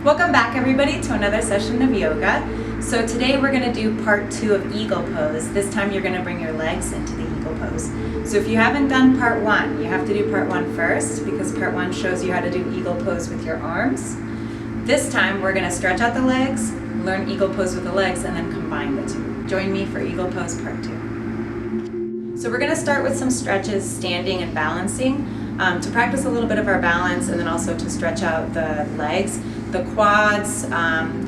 Welcome back everybody to another session of yoga. So today we're going to do part 2 of eagle pose. This time you're going to bring your legs into the eagle pose. So if you haven't done part 1, you have to do part 1 first because part 1 shows you how to do eagle pose with your arms. This time we're going to stretch out the legs, learn eagle pose with the legs, and then combine the two. Join me for eagle pose part 2. So we're going to start with some stretches, standing and balancing, to practice a little bit of our balance and then also to stretch out the legs, the quads,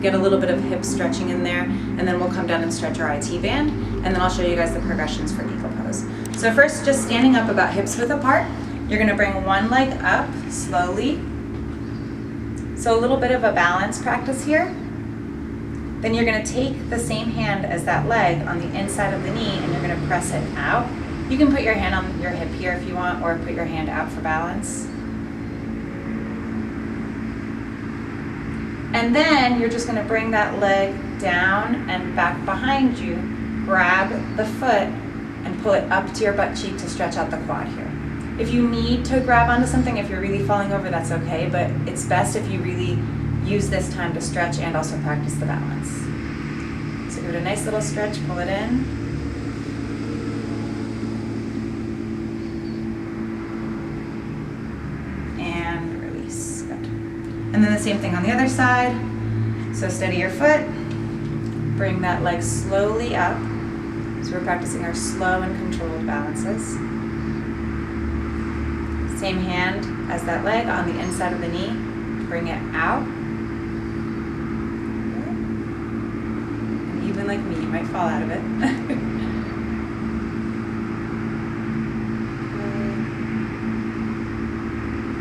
get a little bit of hip stretching in there, and then we'll come down and stretch our IT band, and then I'll show you guys the progressions for eagle pose. So first, just standing up about hips width apart, you're going to bring one leg up slowly. So a little bit of a balance practice here. Then you're going to take the same hand as that leg on the inside of the knee and you're going to press it out. You can put your hand on your hip here if you want, or put your hand out for balance. And then you're just going to bring that leg down and back behind you, grab the foot and pull it up to your butt cheek to stretch out the quad here. If you need to grab onto something, if you're really falling over, that's okay, but it's best if you really use this time to stretch and also practice the balance. So give it a nice little stretch, pull it in. And release, good. And then the same thing on the other side. So steady your foot, bring that leg slowly up. So we're practicing our slow and controlled balances. Same hand as that leg on the inside of the knee, bring it out. And even like me, you might fall out of it.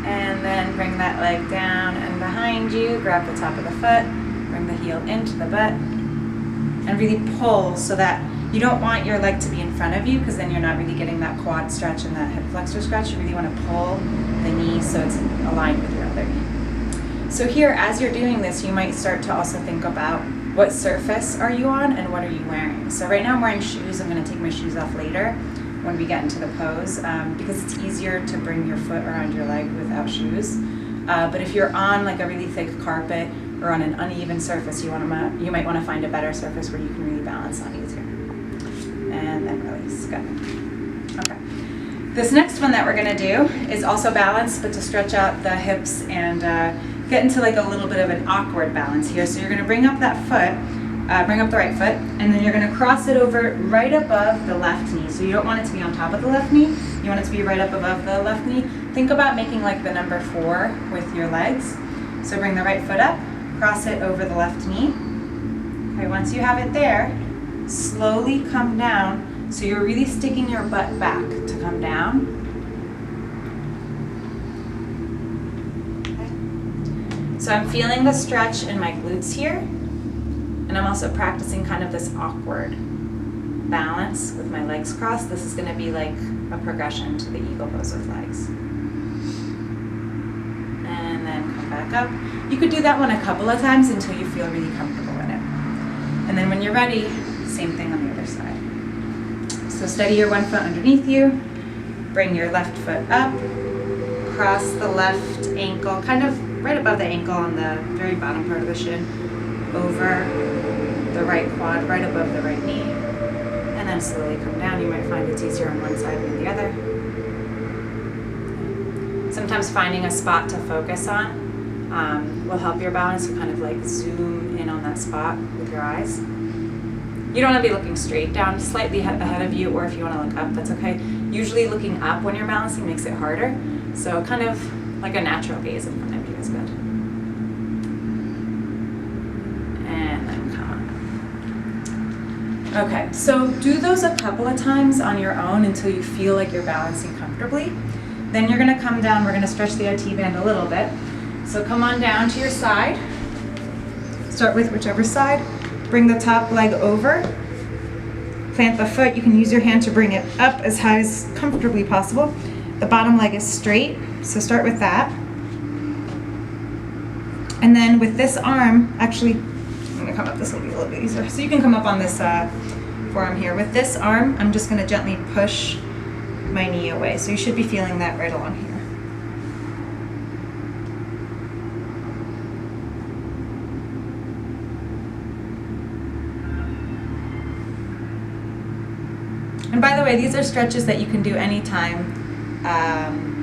And then bring that leg down and behind you, grab the top of the foot, bring the heel into the butt, and really pull so that you don't want your leg to be in front of you because then you're not really getting that quad stretch and that hip flexor stretch. You really want to pull the knee so it's aligned with your other knee. So here, as you're doing this, you might start to also think about what surface are you on and what are you wearing. So right now I'm wearing shoes. I'm going to take my shoes off later when we get into the pose because it's easier to bring your foot around your leg without shoes. But if you're on like a really thick carpet or on an uneven surface, you might want to find a better surface where you can really balance on easier. And then release, good. Okay. This next one that we're gonna do is also balance, but to stretch out the hips and get into like a little bit of an awkward balance here. So you're gonna bring up that foot, bring up the right foot, and then you're gonna cross it over right above the left knee. So you don't want it to be on top of the left knee, you want it to be right up above the left knee. Think about making like the number 4 with your legs. So bring the right foot up, cross it over the left knee. Okay, once you have it there, slowly come down, so you're really sticking your butt back to come down. Okay. So I'm feeling the stretch in my glutes here, and I'm also practicing kind of this awkward balance with my legs crossed. This is going to be like a progression to the eagle pose with legs. And then come back up. You could do that one a couple of times until you feel really comfortable in it. And then when you're ready, same thing on the other side. So steady your one foot underneath you, bring your left foot up, cross the left ankle, kind of right above the ankle on the very bottom part of the shin, over the right quad, right above the right knee, and then slowly come down. You might find it's easier on one side than the other. Sometimes finding a spot to focus on will help your balance. You kind of like zoom in on that spot with your eyes. You don't want to be looking straight down, slightly ahead of you, or if you want to look up, that's okay. Usually looking up when you're balancing makes it harder, so kind of like a natural gaze in front of you is good. And then come on. Okay, so do those a couple of times on your own until you feel like you're balancing comfortably. Then you're going to come down, we're going to stretch the IT band a little bit. So come on down to your side. Start with whichever side. Bring the top leg over, plant the foot. You can use your hand to bring it up as high as comfortably possible. The bottom leg is straight, so start with that. And then with this arm, actually, I'm gonna come up, this will be a little bit easier. So you can come up on this forearm here. With this arm, I'm just gonna gently push my knee away. So you should be feeling that right along here. And by the way, these are stretches that you can do anytime,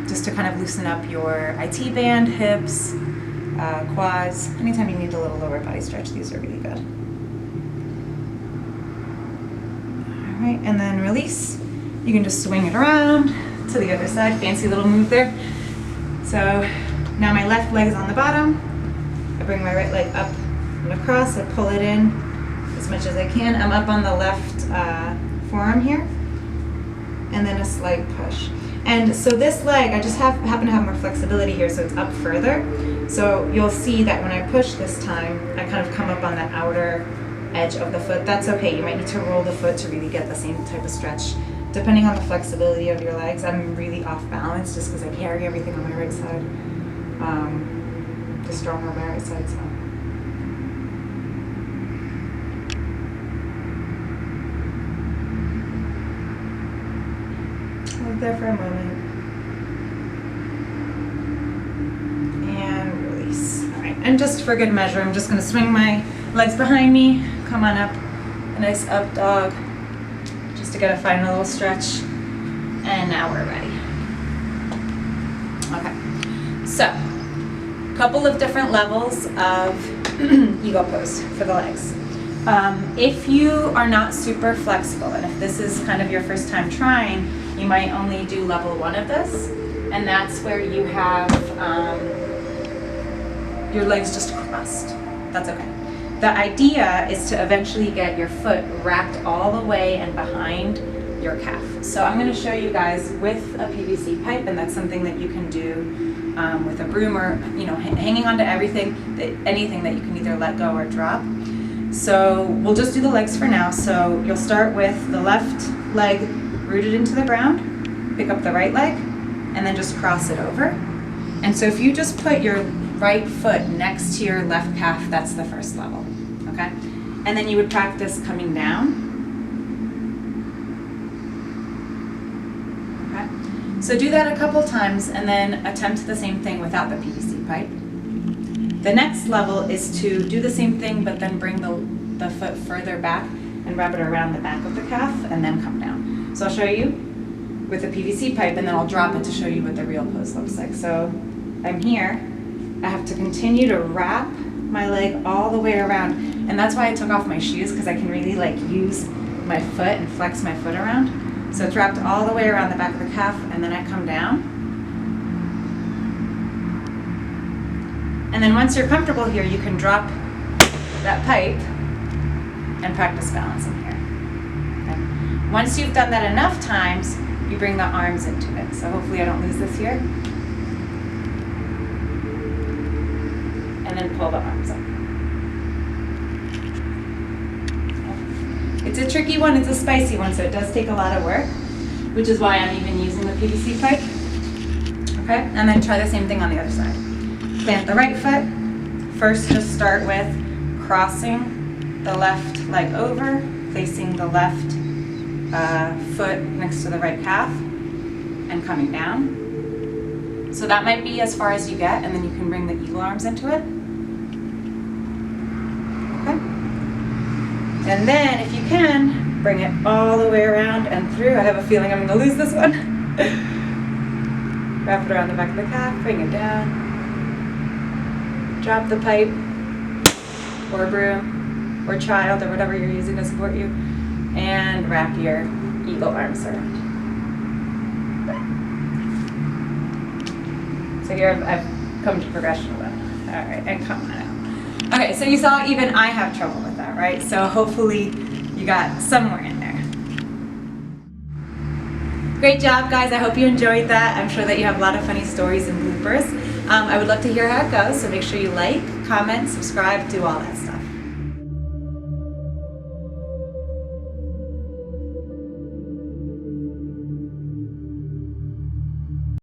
just to kind of loosen up your IT band, hips, quads. Anytime you need a little lower body stretch, these are really good. All right, and then release. You can just swing it around to the other side. Fancy little move there. So now my left leg is on the bottom. I bring my right leg up and across. I pull it in as much as I can. I'm up on the left forearm here. And then a slight push. And so this leg, I just happen to have more flexibility here, so it's up further. So you'll see that when I push this time, I kind of come up on the outer edge of the foot. That's okay. You might need to roll the foot to really get the same type of stretch. Depending on the flexibility of your legs, I'm really off balance just because I carry everything on my right side. Just stronger on my right side, so. Hold there for a moment. And release. All right, and just for good measure, I'm just gonna swing my legs behind me, come on up, a nice up dog, just to get a final little stretch. And now we're ready. Okay, so a couple of different levels of eagle pose for the legs. If you are not super flexible, and if this is kind of your first time trying, you might only do level 1 of this, and that's where you have your legs just crossed. That's okay. The idea is to eventually get your foot wrapped all the way and behind your calf. So I'm going to show you guys with a PVC pipe, and that's something that you can do with a broom, or hanging onto everything, anything that you can either let go or drop. So we'll just do the legs for now. So you'll start with the left leg rooted into the ground, pick up the right leg, and then just cross it over. And so if you just put your right foot next to your left calf, that's the first level, okay? And then you would practice coming down. Okay? So do that a couple times and then attempt the same thing without the PVC pipe. The next level is to do the same thing, but then bring the foot further back and wrap it around the back of the calf and then come down. So I'll show you with a PVC pipe, and then I'll drop it to show you what the real pose looks like. So I'm here. I have to continue to wrap my leg all the way around, and that's why I took off my shoes, because I can really use my foot and flex my foot around. So it's wrapped all the way around the back of the calf, and then I come down. And then once you're comfortable here, you can drop that pipe and practice balancing here. Okay. Once you've done that enough times, you bring the arms into it. So hopefully I don't lose this here. And then pull the arms up. It's a tricky one, it's a spicy one, so it does take a lot of work, which is why I'm even using the PVC pipe. Okay, and then try the same thing on the other side. Plant the right foot. First, just start with crossing the left leg over, facing the left foot next to the right calf, and coming down. So that might be as far as you get, and then you can bring the eagle arms into it. Okay. And then, if you can, bring it all the way around and through. I have a feeling I'm going to lose this one. Wrap it around the back of the calf, bring it down. Drop the pipe, or broom, or child, or whatever you're using to support you, and wrap your eagle arms around. So here I've come to progression 1. All right, and come on out. Okay, so you saw even I have trouble with that, right? So hopefully you got somewhere in there. Great job, guys. I hope you enjoyed that. I'm sure that you have a lot of funny stories and bloopers. I would love to hear how it goes, so make sure you like, comment, subscribe, do all that stuff.